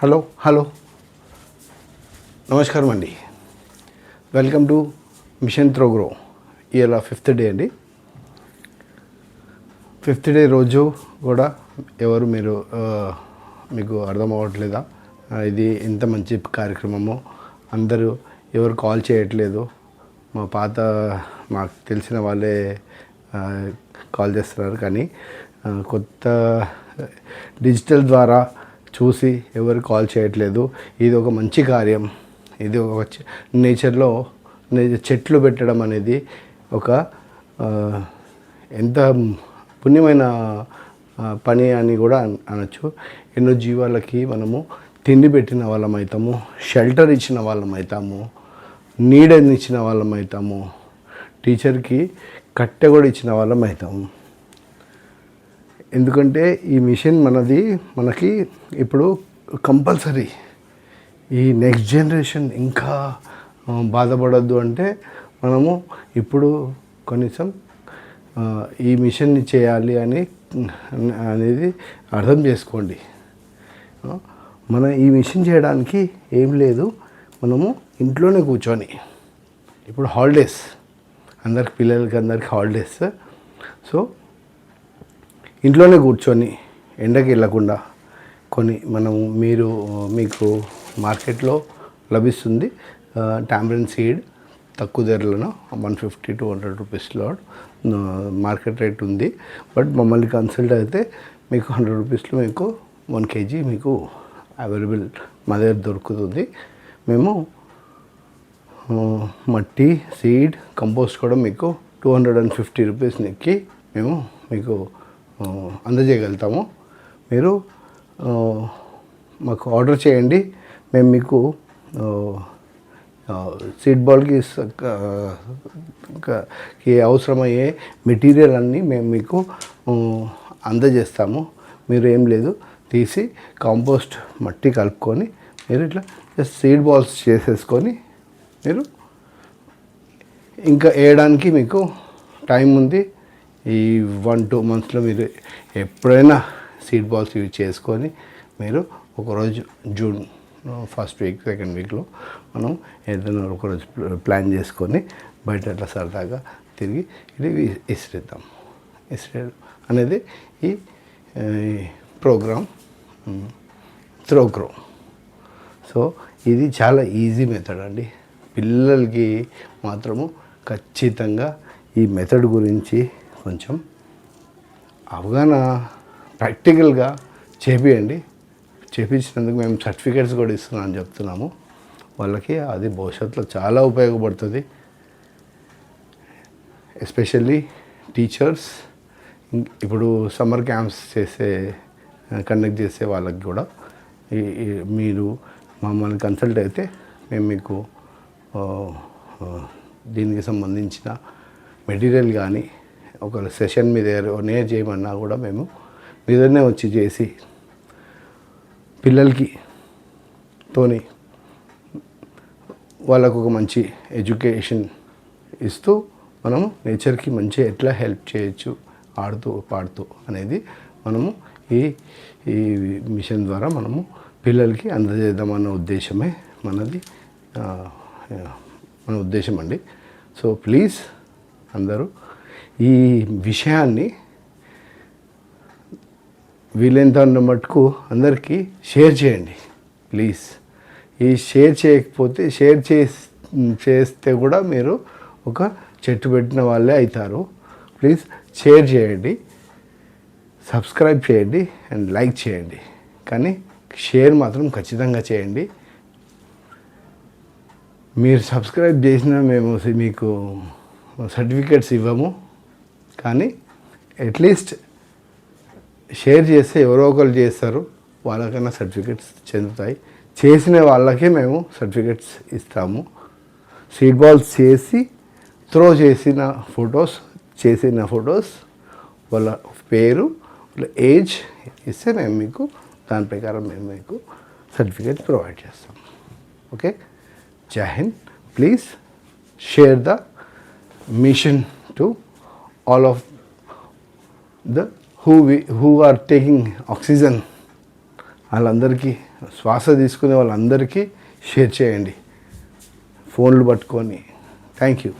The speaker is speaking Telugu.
హలో నమస్కారం అండి. Welcome to mission throw grow. ఇవాళ 5th డే అండి. 5th డే రోజు కూడా ఎవరు మీకు అర్థం అవ్వట్లేదా ఇది ఎంత మంచి కార్యక్రమమో? అందరూ ఎవరు కాల్ చేయట్లేదు. మాకు తెలిసిన వాళ్ళే కాల్ చేస్తున్నారు, కానీ కొత్త డిజిటల్ ద్వారా చూసి ఎవరు కాల్ చేయట్లేదు. ఇది ఒక మంచి కార్యం. ఇది ఒక నేచర్లో చెట్లు పెట్టడం అనేది ఒక ఎంత పుణ్యమైన పని అని కూడా అనొచ్చు. ఎన్నో జీవాలకి మనము తిండి పెట్టిన వాళ్ళం అవుతాము, షెల్టర్ ఇచ్చిన వాళ్ళం అవుతాము, నీడనిచ్చిన వాళ్ళం అవుతాము, టీచర్కి కట్టె కూడా ఇచ్చిన వాళ్ళం అవుతాము. ఎందుకంటే ఈ మిషన్ మనకి ఇప్పుడు కంపల్సరీ. ఈ నెక్స్ట్ జనరేషన్ ఇంకా బాధపడద్దు అంటే మనము ఇప్పుడు కనీసం ఈ మిషన్ని చేయాలి అనేది అర్థం చేసుకోండి. మన ఈ మిషన్ చేయడానికి ఏం లేదు, మనము ఇంట్లోనే కూర్చొని, ఇప్పుడు హాలిడేస్ అందరికి, పిల్లలకి అందరికి హాలిడేస్. సో ఇంట్లోనే కూర్చొని ఎండకి వెళ్ళకుండా మీకు మార్కెట్లో లభిస్తుంది టామరిన్ సీడ్. తక్కువ ధరలను 150-200 రూపీస్లో మార్కెట్ రేట్ ఉంది. బట్ మమ్మల్ని కన్సల్ట్ అయితే మీకు 100 రూపీస్లో మీకు 1 kg మీకు అవైలబుల్ మా దగ్గర దొరుకుతుంది. మేము మట్టి, సీడ్, కంపోస్ట్ కూడా మీకు 250 రూపీస్కి మేము మీకు అందజేయగలుగుతాము. మీరు మాకు ఆర్డర్ చేయండి. మేము మీకు సీడ్ బాల్కి అవసరమయ్యే మెటీరియల్ అన్నీ మేము మీకు అందజేస్తాము. మీరు ఏం లేదు, తీసి కాంపోస్ట్ మట్టి కలుపుకొని మీరు ఇట్లా జస్ట్ సీడ్ బాల్స్ చేసేసుకొని మీరు ఇంకా వేయడానికి మీకు టైం ఉంది. ఈ 1-2 monthsలో మీరు ఎప్పుడైనా సీడ్ బాల్స్ యూజ్ చేసుకొని మీరు ఒకరోజు జూన్ 1st week 2nd weekలో మనం ఏదైనా ఒకరోజు ప్లాన్ చేసుకొని బయట అట్లా సరదాగా తిరిగి ఇది ఇసిరేద్దాం. అనేది ఈ ప్రోగ్రామ్ త్రో గ్రో. సో ఇది చాలా ఈజీ మెథడ్ అండి. పిల్లలకి మాత్రము ఖచ్చితంగా ఈ మెథడ్ గురించి కొంచెం అవగాహన ప్రాక్టికల్గా చేపించినందుకు మేము సర్టిఫికేట్స్ కూడా ఇస్తున్నామని చెప్తున్నాము. వాళ్ళకి అది భవిష్యత్తులో చాలా ఉపయోగపడుతుంది. ఎస్పెషల్లీ టీచర్స్, ఇప్పుడు సమ్మర్ క్యాంప్స్ కండక్ట్ చేసే వాళ్ళకి కూడా మీరు మమ్మల్ని కన్సల్ట్ అయితే మేము మీకు దీనికి సంబంధించిన మెటీరియల్ కానీ ఒక సెషన్ మీ దగ్గరనే చేయమన్నా కూడా మేము మీ దగ్గరనే వచ్చి చేసి పిల్లలకి వాళ్ళకు ఒక మంచి ఎడ్యుకేషన్ ఇస్తూ మనము నేచర్కి మంచి ఎట్లా హెల్ప్ చేయొచ్చు ఆడుతూ పాడుతూ అనేది మనము ఈ మిషన్ ద్వారా మనము పిల్లలకి అందజేద్దామన్న ఉద్దేశమే మన ఉద్దేశం అండి. సో ప్లీజ్ అందరూ ఈ విషయాన్ని వీలైనంత మటుకు అందరికీ షేర్ చేయండి ప్లీజ్. ఈ షేర్ చేయకపోతే చేస్తే కూడా మీరు ఒక చెట్టు పెట్టిన వాళ్ళే అవుతారు. ప్లీజ్ షేర్ చేయండి, సబ్స్క్రైబ్ చేయండి అండ్ లైక్ చేయండి, కానీ షేర్ మాత్రం ఖచ్చితంగా చేయండి. మీరు సబ్స్క్రైబ్ చేసినా మేము మీకు సర్టిఫికేట్స్ ఇవ్వము, కానీ అట్లీస్ట్ షేర్ చేస్తే ఎవరో ఒకరు చేస్తారు, వాళ్ళకైనా సర్టిఫికేట్స్ చెందుతాయి. చేసిన వాళ్ళకే మేము సర్టిఫికేట్స్ ఇస్తాము. సీడ్ బాల్స్ చేసి త్రో చేసిన ఫొటోస్ వాళ్ళ పేరు, వాళ్ళ ఏజ్ ఇస్తే మేము మీకు దాని ప్రకారం మేము మీకు సర్టిఫికేట్ ప్రొవైడ్ చేస్తాం. ఓకే, జై Hind. Please share the mission to all of the who are taking oxygen. వాళ్ళందరికీ శ్వాస తీసుకునే వాళ్ళందరికీ షేర్ చేయండి ఫోన్లు పట్టుకొని. Thank you.